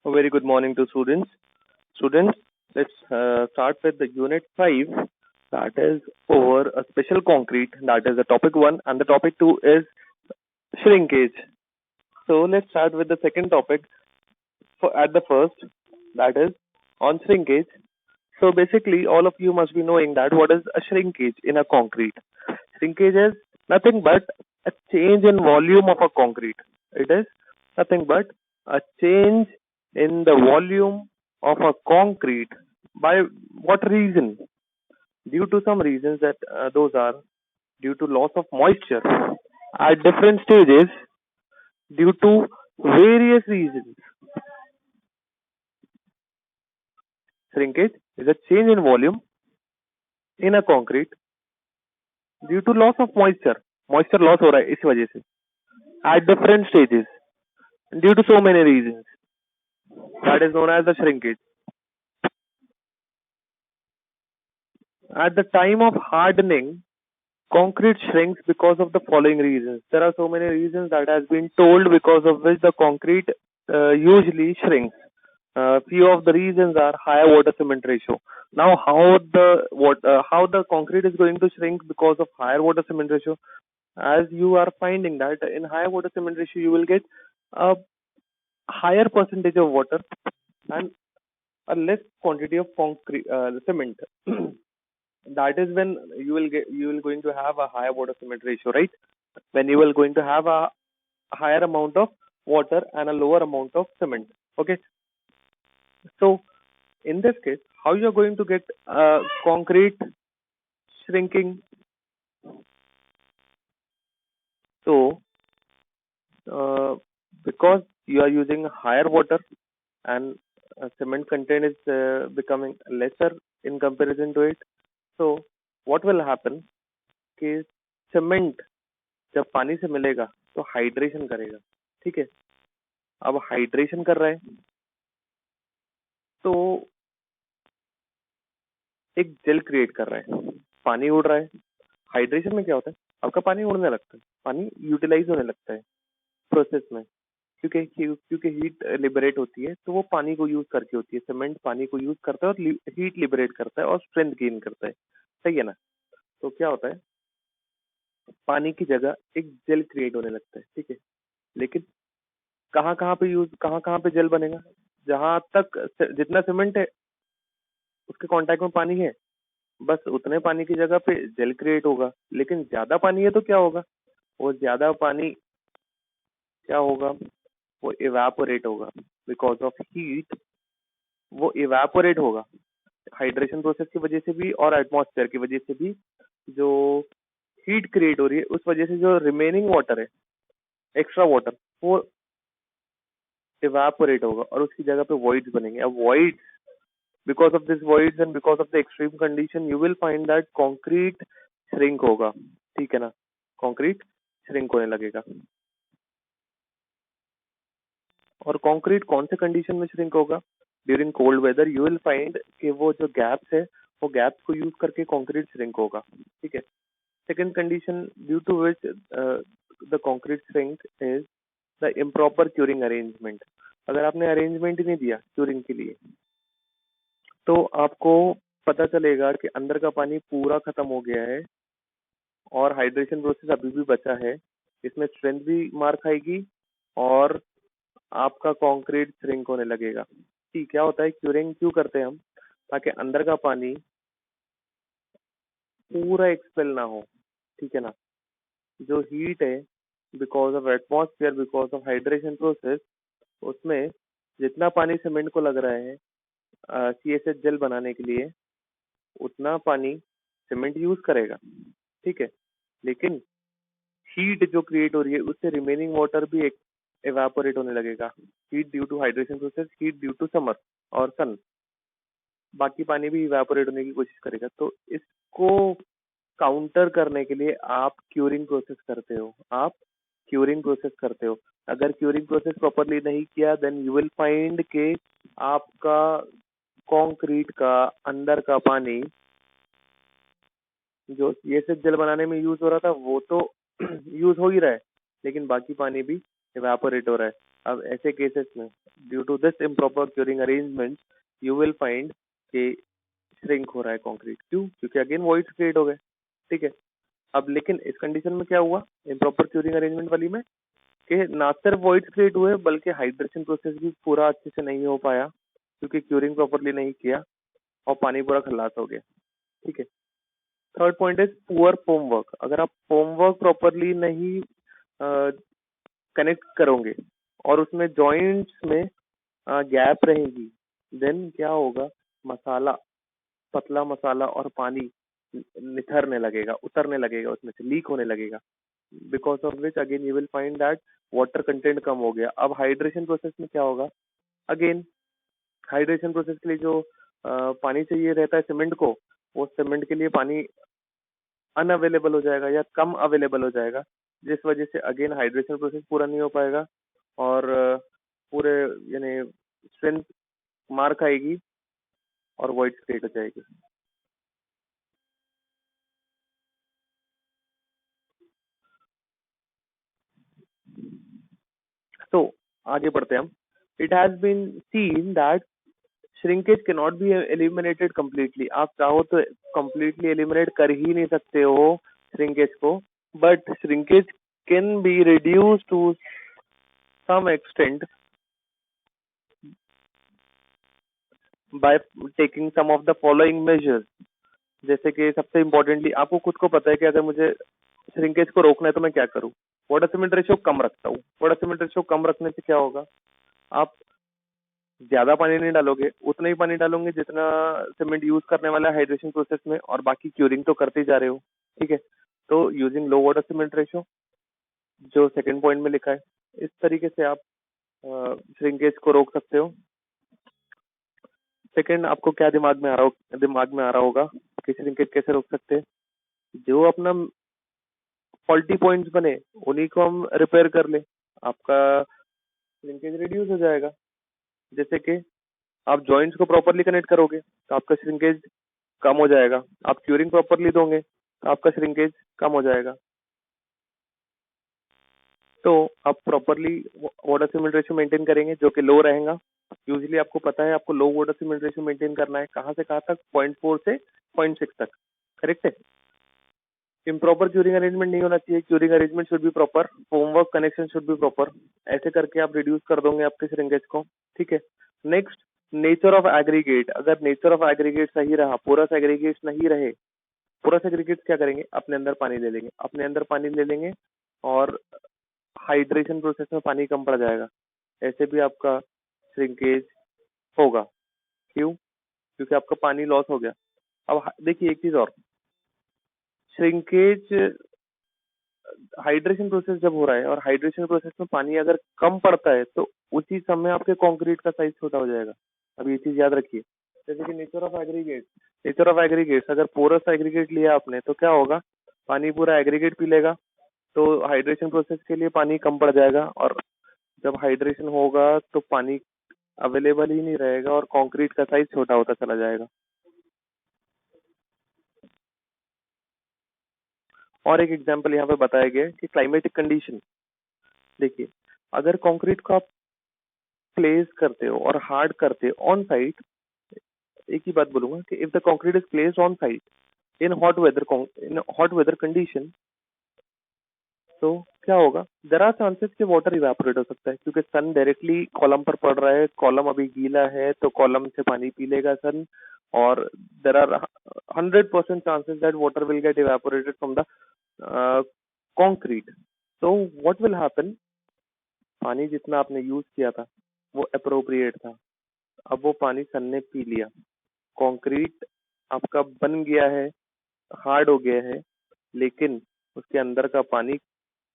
A very good morning to students. Students, let's start with the unit 5, that is over a special concrete, that is the topic 1, and the topic 2 is shrinkage. So let's start with the second topic at the first, that is on shrinkage. So basically, all of you must be knowing that what is a shrinkage in a concrete. Shrinkage is nothing but a change in volume of a concrete. It is nothing but a change in the volume of a concrete. By what reason? Due to some reasons that those are due to loss of moisture at different stages due to various reasons. Shrinkage is a change in volume in a concrete due to loss of moisture. Moisture loss हो रहा है इस वजह से at different stages due to so many reasons. That is known as the shrinkage. At the time of hardening, concrete shrinks because of the following reasons. There are so many reasons that has been told because of which the concrete usually shrinks. Few of the reasons are higher water cement ratio. Now, how the concrete is going to shrink because of higher water cement ratio? As you are finding that in higher water cement ratio, you will get a higher percentage of water and a less quantity of concrete cement. That is when you will going to have a higher water cement ratio, right? When you will going to have a higher amount of water and a lower amount of cement. Okay. So in this case, how you are going to get concrete shrinking? So because you are using higher water and cement content is becoming lesser in comparison to it. So what will happen कि cement जब पानी से मिलेगा तो hydration करेगा, ठीक है। अब हाइड्रेशन कर रहा है तो एक जेल क्रिएट कर रहा है, पानी उड़ रहा है। हाइड्रेशन में क्या होता है, आपका पानी उड़ने लगता है, पानी यूटिलाइज होने लगता है प्रोसेस में, क्योंकि हीट लिबरेट होती है तो वो पानी को यूज करके होती है। सीमेंट पानी को यूज करता है और हीट लिबरेट करता है और स्ट्रेंथ गेन करता है, सही है ना। तो क्या होता है, पानी की जगह एक जेल क्रिएट होने लगता है, ठीक है। लेकिन कहाँ कहाँ पे जेल बनेगा, जहां तक जितना सीमेंट है उसके कांटेक्ट में पानी है, बस उतने पानी की जगह पे जेल क्रिएट होगा। लेकिन ज्यादा पानी है तो क्या होगा, वो ज्यादा पानी क्या होगा, वो इवेपोरेट होगा बिकॉज ऑफ हीट, वो इवेपोरेट होगा हाइड्रेशन प्रोसेस की वजह से भी और एटमॉस्फेयर की वजह से भी। जो हीट क्रिएट हो रही है उस वजह से जो रिमेनिंग वाटर है, एक्स्ट्रा वाटर, वो इवेपोरेट होगा और उसकी जगह पे वॉइड्स बनेंगे। अब voids, because of this voids and because of the extreme condition, you will find that concrete shrink होगा, ठीक है ना, concrete shrink होने लगेगा। और concrete कौन से condition में shrink होगा, during cold weather you will find कि वो जो gaps है वो gaps को use करके concrete shrink होगा, ठीक है। Second condition due to which the concrete shrink is the improper curing arrangement. अगर आपने arrangement ही नहीं दिया curing के लिए तो आपको पता चलेगा कि अंदर का पानी पूरा खत्म हो गया है और हाइड्रेशन प्रोसेस अभी भी बचा है, इसमें स्ट्रेंथ भी मार खाएगी और आपका कंक्रीट श्रिंक होने लगेगा। ठीक, क्या होता है, क्यूरिंग क्यों करते हैं हम, ताकि अंदर का पानी पूरा एक्सपेल ना हो, ठीक है ना। जो हीट है because of atmosphere, because of hydration process, उसमें जितना पानी सीमेंट को लग रहा है CSH जेल बनाने के लिए, उतना पानी सीमेंट यूज करेगा, ठीक है। लेकिन हीट जो क्रिएट हो रही है उससे रिमेनिंग वाटर भी इवेपोरेट होने लगेगा। Heat due to hydration process, heat due to summer और सन, बाकी पानी भी इवेपोरेट होने की कोशिश करेगा। तो इसको काउंटर करने के लिए आप क्यूरिंग प्रोसेस करते हो, आप क्यूरिंग प्रोसेस करते हो। अगर क्यूरिंग प्रोसेस प्रॉपरली नहीं किया देन यू विल फाइंड के आपका कंक्रीट का अंदर का पानी जो ये सिर्फ जल बनाने में यूज हो रहा था वो तो यूज हो ही रहा है, लेकिन बाकी पानी भी इवेपोरेट हो रहा है। अब ऐसे केसेस में due to this improper curing arrangement you will find कि श्रिंक हो रहा है कंक्रीट। क्यों? क्योंकि अगेन वॉइड्स क्रिएट हो गए। ठीक है। अब लेकिन इस कंडीशन में क्या हुआ इम्प्रॉपर क्यूरिंग अरेंजमेंट वाली में कि ना सिर्फ वॉइड्स क्रिएट हुए बल्कि हाइड्रेशन प्रोसेस भी पूरा अच्छे से नहीं हो पाया क्योंकि क्यूरिंग प्रॉपरली नहीं किया और पानी पूरा खल्लास हो गया। ठीक है। Third point is poor foam work. अगर आप फोम वर्क प्रॉपरली नहीं कनेक्ट करोगे और उसमें जॉइंट्स में गैप रहेगी देन क्या होगा, मसाला, पतला मसाला और पानी निथरने लगेगा, उतरने लगेगा, उसमें से लीक होने लगेगा। Because of which again you will find that water content कम हो गया। अब हाइड्रेशन प्रोसेस में क्या होगा, अगेन हाइड्रेशन प्रोसेस के लिए जो पानी चाहिए रहता है सीमेंट को, वो सीमेंट के लिए पानी अनअवेलेबल हो जाएगा या कम अवेलेबल हो जाएगा, जिस वजह से अगेन हाइड्रेशन प्रोसेस पूरा नहीं हो पाएगा और पूरे यानी स्ट्रेंथ मार खाएगी और वॉइड क्रिएट हो जाएगी। तो आगे बढ़ते हैं हम। It has been seen that shrinkage can not be eliminated completely. आप चाहो तो कम्प्लीटली एलिमिनेट कर ही नहीं सकते हो श्रिंकेज को, but shrinkage can be reduce to some extent by taking some of the following measures. जैसे कि सबसे इम्पोर्टेंटली आपको खुद को पता है कि अगर मुझे श्रिंकेज को रोकना है तो मैं क्या करूं, वाटर सीमेंट रेशियो कम रखता हूँ। वाटर सीमेंट रेशियो कम रखने से क्या होगा, आप ज्यादा पानी नहीं डालोगे, उतना ही पानी डालोगे जितना सीमेंट यूज करने वाला है हाइड्रेशन प्रोसेस में, और बाकी क्यूरिंग तो करते ही जा रहे हो। ठीक है। तो यूजिंग लो वाटर सीमेंट रेशियो जो सेकंड पॉइंट में लिखा है, इस तरीके से आप श्रिंकेज को रोक सकते हो। सेकंड, आपको क्या दिमाग में आ रहा होगा कि श्रिंकेज कैसे रोक सकते हैं। जो अपना फॉल्टी पॉइंट्स बने उन्हीं को हम रिपेयर कर ले, आपका श्रिंकेज रिड्यूस हो जाएगा। जैसे कि आप जॉइंट्स को प्रॉपरली कनेक्ट करोगे तो आपका श्रिंकेज कम हो जाएगा, आप क्यूरिंग प्रॉपरली दोगे तो आपका श्रिंकेज कम हो जाएगा। तो आप properly water cement ratio maintain करेंगे जो कि लो रहेगा। यूजुअली आपको पता है आपको लो वाटर सीमेंट रेशियो मेंटेन करना है, कहाँ से कहाँ तक, 0.4 से 0.6 तक। करेक्ट है। इम्प्रॉपर क्यूरिंग अरेंजमेंट नहीं होना चाहिए, curing arrangement should be proper, homework connection should be proper. ऐसे करके आप रिड्यूस कर दोगे आपके श्रिंकेज को। ठीक है। Next, nature of aggregate. अगर नेचर ऑफ एग्रीगेट सही रहा, पोरस एग्रीगेट नहीं रहे, पोरस एग्रीगेट क्या करेंगे, अपने अंदर पानी ले लेंगे, अपने अंदर पानी ले लेंगे और हाइड्रेशन प्रोसेस में पानी कम पड़ जाएगा। ऐसे भी आपका श्रिंकेज होगा। क्यों? क्योंकि आपका पानी लॉस हो गया। अब देखिए एक चीज और, श्रिंकेज हाइड्रेशन प्रोसेस जब हो रहा है और हाइड्रेशन प्रोसेस में पानी अगर कम पड़ता है तो उसी समय आपके कंक्रीट का साइज छोटा हो जाएगा। अब ये चीज याद रखिए। जैसे कि नेचर ऑफ एग्रीगेट, अगर पोरस एग्रीगेट लिया आपने तो क्या होगा, पानी पूरा एग्रीगेट पी लेगा, तो हाइड्रेशन प्रोसेस के लिए पानी कम पड़ जाएगा और जब हाइड्रेशन होगा तो पानी अवेलेबल ही नहीं रहेगा और कंक्रीट का साइज छोटा होता चला जाएगा। और एक एग्जांपल यहाँ पे बताया गया है कि क्लाइमेटिक कंडीशन। देखिए, अगर कंक्रीट को आप प्लेस करते हो और हार्ड करते हो ऑन साइट, एक ही बात बोलूंगा कि if the concrete is placed on site in hot weather condition, तो क्या होगा, देर आर चांसेस कि वाटर इवेपोरेट हो सकता है क्योंकि सन डायरेक्टली कॉलम पर पड़ रहा है, कॉलम अभी गीला है तो कॉलम से पानी पी लेगा सन, और there are 100% chances that water will get evaporated from the concrete। so what will happen, पानी जितना आपने यूज किया था वो अप्रोप्रिएट था, अब वो पानी सन ने पी लिया, कंक्रीट आपका बन गया है, हार्ड हो गया है, लेकिन उसके अंदर का पानी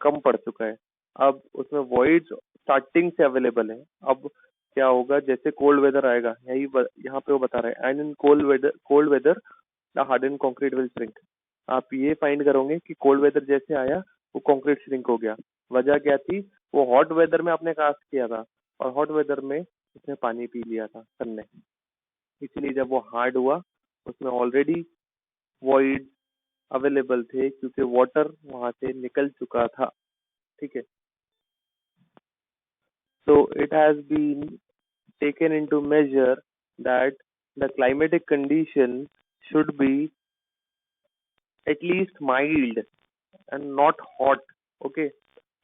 कम पड़ चुका है। अब उसमें वॉइड्स स्टार्टिंग से अवेलेबल है। अब क्या होगा, जैसे कोल्ड वेदर आएगा, यहाँ पे वो बता रहे हैं, and in cold whether the harden concrete will shrink. आप ये फाइंड करोगे कि कोल्ड वेदर जैसे आया वो कंक्रीट श्रिंक हो गया। वजह क्या थी, वो हॉट वेदर में आपने कास्ट किया था और हॉट वेदर में उसने पानी पी लिया था सन ने, इसलिए जब वो हार्ड हुआ उसमें ऑलरेडी वॉइड अवेलेबल थे क्योंकि वाटर वहां से निकल चुका था। ठीक है। So it has been taken into measure that the climatic condition should be at least mild and not hot. Okay.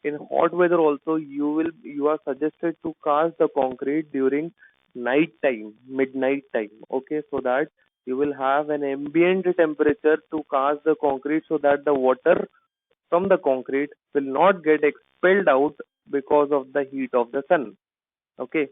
In hot weather also you are suggested to cast the concrete during night time, midnight time. Okay, so that you will have an ambient temperature to cast the concrete so that the water from the concrete will not get expelled out because of the heat of the sun. Okay,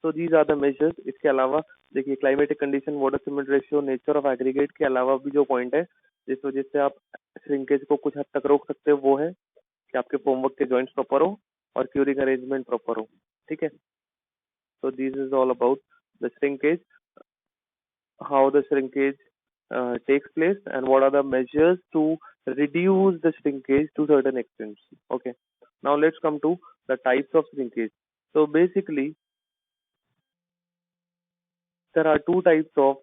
so these are the measures. इसके अलावा देखिए climatic condition, water cement ratio, nature of aggregate के अलावा भी जो point है जिस वजह से आप श्रिंकेज को कुछ हद तक रोक सकते हो वो है कि आपके फॉर्मवर्क के जॉइंट्स प्रॉपर हो और क्यूरिंग अरेंजमेंट प्रॉपर हो. ठीक है. So this is all about the shrinkage, how the shrinkage takes place, and what are the measures to reduce the shrinkage to certain extents. Okay. Now let's come to the types of shrinkage. So basically, there are two types of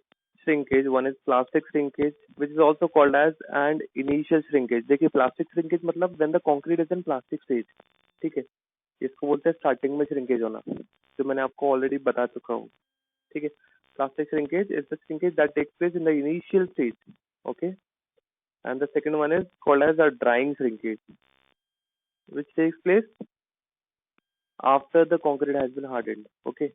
shrinkage. One is plastic shrinkage, which is also called as and initial shrinkage. देखिए plastic shrinkage मतलब when the concrete is in plastic stage. ठीक है. इसको बोलते हैं starting में shrinkage होना, जो मैंने आपको ऑलरेडी बता चुका हूँ. ठीक है. Plastic shrinkage is the shrinkage that takes place in the initial stage. Okay. And the second one is called as a drying shrinkage, which takes place after the concrete has been hardened. Okay.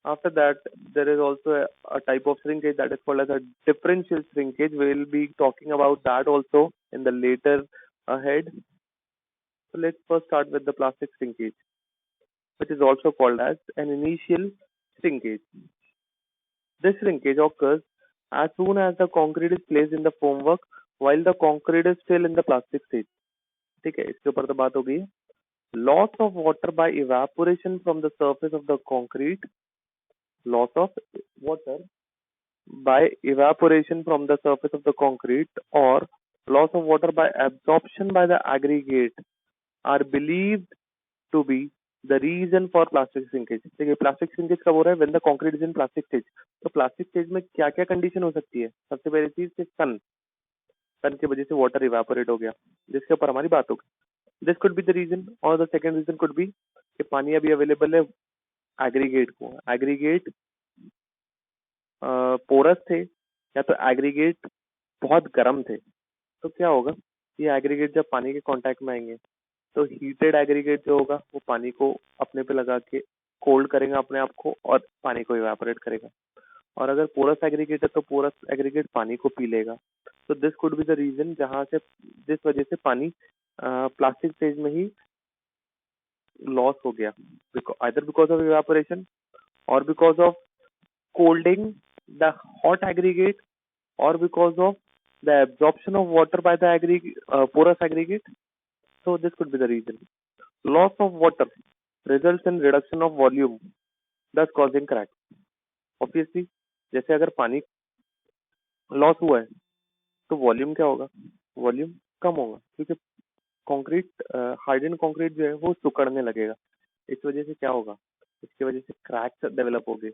After that, there is also a type of shrinkage that is called as a differential shrinkage. We will be talking about that also in the later ahead. So let's first start with the plastic shrinkage, which is also called as an initial shrinkage. This shrinkage occurs as soon as the concrete is placed in the formwork while the concrete is still in the plastic stage. ठीक है, इसके ऊपर तो बात हो गई है. Loss of water by evaporation from the surface of the concrete. Loss of water by evaporation from the surface of the concrete or loss of water by absorption by the aggregate are believed to be the reason for plastic shrinkage. देखिए plastic shrinkage कब हो रहा है? When the concrete is in plastic stage. तो plastic stage में क्या क्या condition हो सकती है? सबसे पहली चीज कि सन की वजह से वाटर इवेपोरेट हो गया, जिसके ऊपर हमारी बात होगी. This could be the reason. और the second reason could be कि पानी अभी अवेलेबल है एग्रीगेट को. एग्रीगेट पोरस थे या तो एग्रीगेट बहुत गर्म थे. तो क्या होगा? ये एग्रीगेट जब पानी के कांटेक्ट में आएंगे तो हीटेड एग्रीगेट जो होगा वो पानी को अपने पे लगा के कोल्ड करेगा अपने आप को और पानी को इवेपोरेट करेगा. और अगर पोरस एग्रीगेट है तो पोरस एग्रीगेट पानी को पी लेगा. तो this could be the reason जहां से जिस वजह से पानी प्लास्टिक स्टेज में ही लॉस हो गया, आइदर बिकॉज ऑफ इवेपोरेशन और because of कोल्डिंग the hot aggregate or because of the absorption of water by the porous aggregate. So this could be the reason. Loss of water results in reduction of volume, thus causing cracks. Obviously, जैसे अगर पानी loss हुआ है तो volume क्या होगा? Volume कम होगा क्योंकि कंक्रीट हार्डन कंक्रीट जो है वो सिकुड़ने लगेगा. इस वजह से क्या होगा? इसकी वजह से क्रैक्स डेवलप हो गए.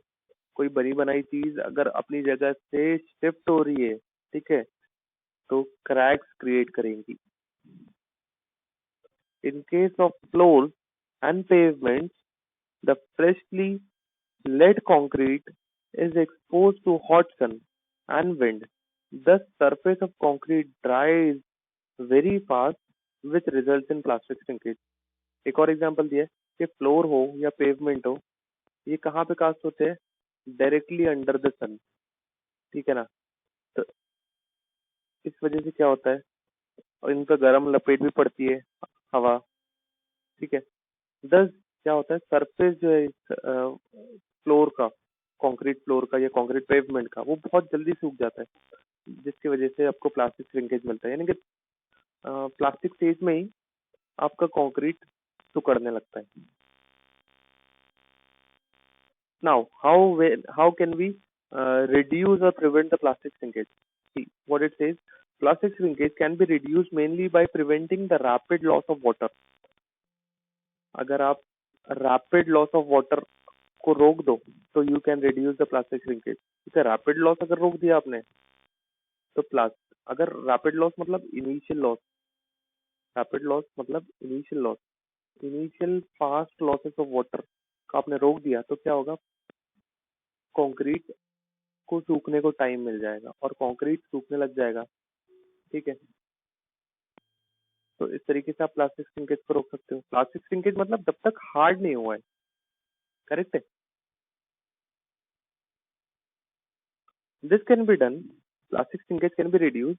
कोई बनी बनाई चीज अगर अपनी जगह से शिफ्ट हो रही है, ठीक है, तो क्रैक्स क्रिएट करेंगी. In case of floors and pavements, the freshly laid concrete is exposed to hot sun and wind. The surface of concrete dries very fast, which results in plastic shrinkage. एक और example दिया है कि floor हो या pavement हो, ये कहाँ पे कास्ट होते हैं? डायरेक्टली अंडर द सन. ठीक है ना. तो इस वजह से क्या होता है? और इन पर गर्म लपेट भी पड़ती है हवा. ठीक है. दस क्या होता है? सरफेस जो है फ्लोर का, कंक्रीट फ्लोर का या कंक्रीट पेवमेंट का, वो बहुत जल्दी सूख जाता है, जिसकी वजह से आपको प्लास्टिक श्रिंकेज मिलता है. यानी कि प्लास्टिक स्टेज में ही आपका कंक्रीट सिकुड़ने लगता है. Now how can we reduce or prevent the plastic shrinkage? See what it says. Plastic shrinkage can be reduced mainly by preventing the rapid loss of water. अगर आप रैपिड लॉस ऑफ वाटर को रोक दो तो you can reduce the plastic shrinkage. ठीक है. Rapid loss अगर रोक दिया आपने तो अगर रैपिड लॉस मतलब इनिशियल लॉस, रैपिड लॉस मतलब initial loss, initial fast losses of water का आपने रोक दिया तो क्या होगा, कंक्रीट को सूखने को टाइम मिल जाएगा और कंक्रीट सूखने लग जाएगा। ठीक है, तो इस तरीके से आप प्लास्टिक श्रिंकेज को रोक सकते हो। प्लास्टिक श्रिंकेज मतलब जब तक हार्ड नहीं हुआ है, करेक्ट है। This can be done, plastic shrinkage can be reduce,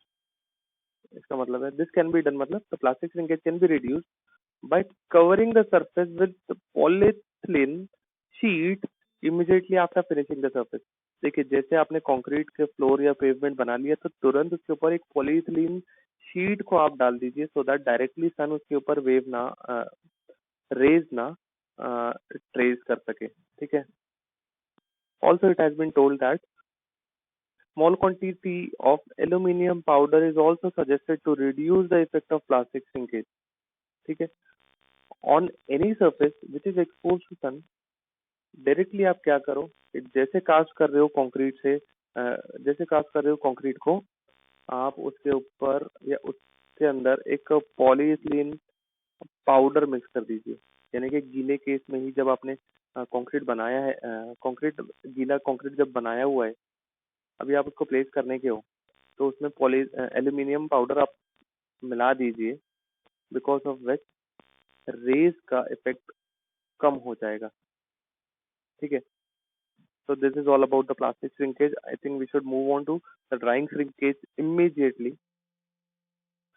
इसका मतलब है दिस कैन बी डन मतलब the plastic shrinkage can be reduce by covering the surface with the polyethylene sheet immediately after finishing the surface। देखिए जैसे आपने concrete के floor या pavement बना लिया तो तुरंत उसके ऊपर एक पॉलीथिलीन शीट को आप डाल दीजिए सो दैट डायरेक्टली सन उसके ऊपर वेव ना रेज ना ट्रेस कर सके। ठीक है, also it has been told that small quantity of aluminum powder is also suggested to reduce the effect of plastic shrinkage। ठीक है, on any surface which is expose to sun, directly आप क्या करो कि जैसे कास्ट कर रहे हो कंक्रीट से जैसे कास्ट कर रहे हो कंक्रीट को, आप उसके ऊपर या उसके अंदर एक पॉलीइथीलीन पाउडर मिक्स कर दीजिए। यानी कि गीले केस में ही जब आपने कंक्रीट बनाया है, कंक्रीट गीला कंक्रीट जब बनाया हुआ है, अभी आप उसको प्लेस करने के हो तो उसमें पॉली एल्यूमिनियम पाउडर आप मिला दीजिए, बिकॉज ऑफ विच रेज का इफेक्ट कम हो जाएगा। ठीक है, so this is all about the plastic shrinkage। I think we should move on to the drying shrinkage immediately।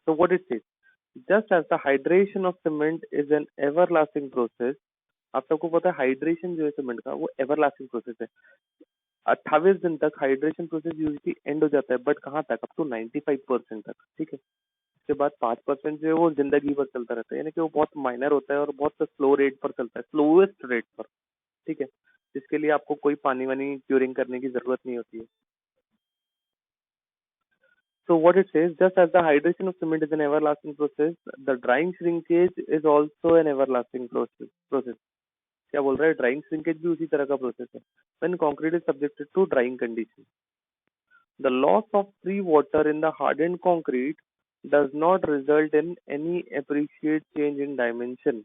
So what it says, just as the hydration of cement is an everlasting process। आप सबको पता है hydration जो है cement का वो everlasting process है। 28 दिन तक हाइड्रेशन प्रोसेस यूजली एंड हो जाता है, बट कहाँ तक, अप टू 95% तक। ठीक है, उसके बाद 5% जो है वो जिंदगी भर चलता रहता है, यानी कि वो बहुत माइनर होता है और बहुत स्लो रेट पर चलता है, स्लोएस्ट रेट पर। ठीक है, जिसके लिए आपको कोई पानी वानी क्यूरिंग करने की जरूरत नहीं होती है। So what it says, just as the hydration of cement is an everlasting process, the drying shrinkage is also an everlasting process। क्या बोल रहा है, ड्राइंग श्रिंकेज भी उसी तरह का प्रोसेस है। When concrete is subjected to drying condition, the loss of free water in the hardened concrete does not result in any appreciate change in dimension।